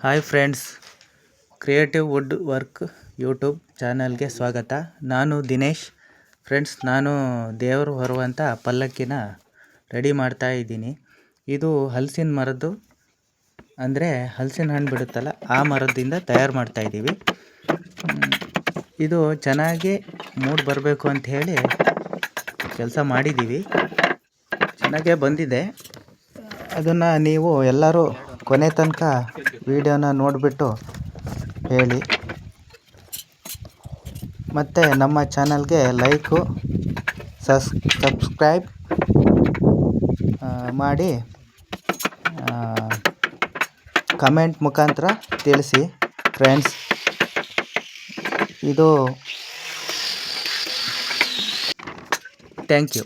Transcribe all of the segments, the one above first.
Hi friends, creative wood work YouTube ಚಾನಲ್ಗೆ ಸ್ವಾಗತ. ನಾನು ದಿನೇಶ್. ಫ್ರೆಂಡ್ಸ್, ನಾನು ದೇವರು ಹೊರುವಂಥ ಪಲ್ಲಕ್ಕಿನ ರೆಡಿ ಮಾಡ್ತಾ ಇದ್ದೀನಿ. ಇದು ಹಲಸಿನ ಮರದ್ದು, ಅಂದರೆ ಹಲಸಿನ ಹಣ್ಣು ಬಿಡುತ್ತಲ್ಲ ಆ ಮರದಿಂದ ತಯಾರು ಮಾಡ್ತಾಯಿದ್ದೀವಿ. ಇದು ಚೆನ್ನಾಗಿ ಮೂಡ್ ಬರಬೇಕು ಅಂತ ಹೇಳಿ ಕೆಲಸ ಮಾಡಿದ್ದೀವಿ. ಚೆನ್ನಾಗೇ ಬಂದಿದೆ. ಅದನ್ನು ನೀವು ಎಲ್ಲರೂ ಕೊನೆ ತನಕ ವಿಡಿಯೋನ ನೋಡಿಬಿಟ್ಟು ಹೇಳಿ. ಮತ್ತು ನಮ್ಮ ಚಾನಲ್ಗೆ ಲೈಕು ಸಬ್ಸ್ಕ್ರೈಬ್ ಮಾಡಿ ಕಮೆಂಟ್ ಮುಖಾಂತರ ತಿಳಿಸಿ ಫ್ರೆಂಡ್ಸ್. ಇದು ಥ್ಯಾಂಕ್ ಯು.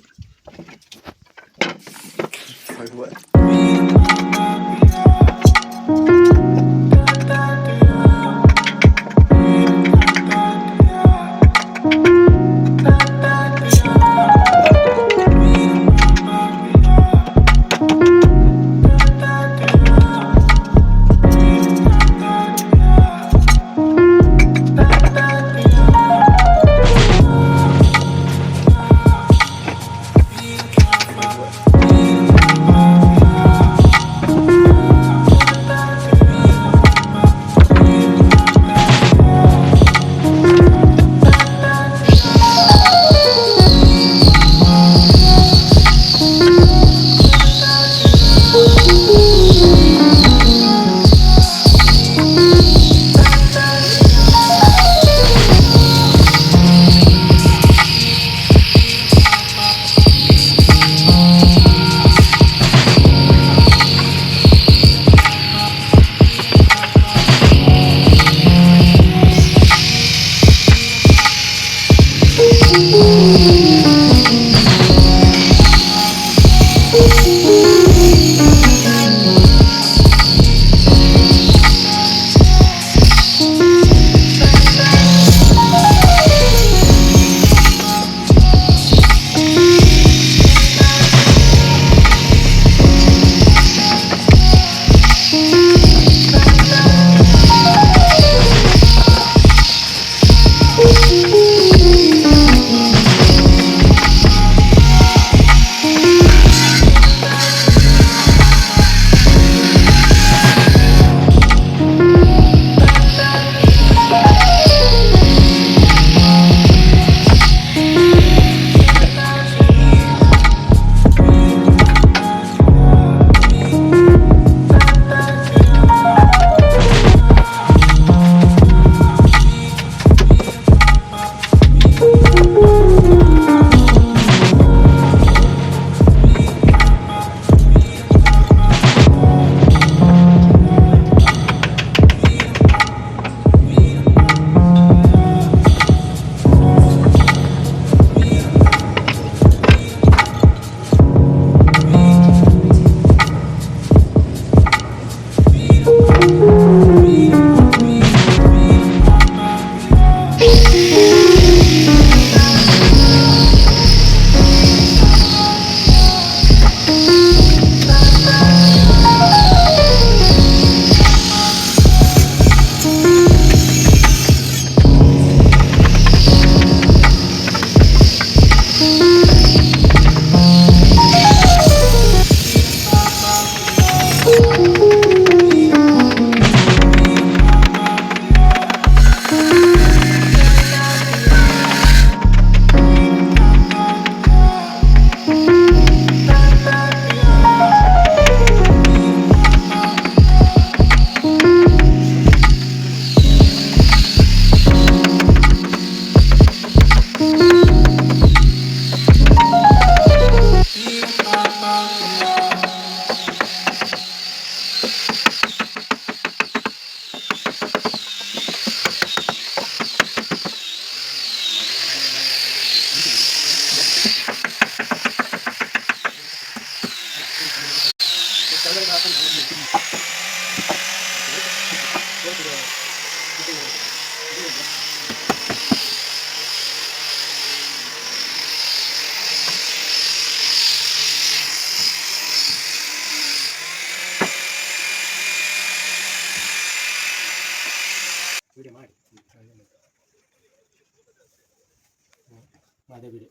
ಅದೇ ಬಿಡಿ.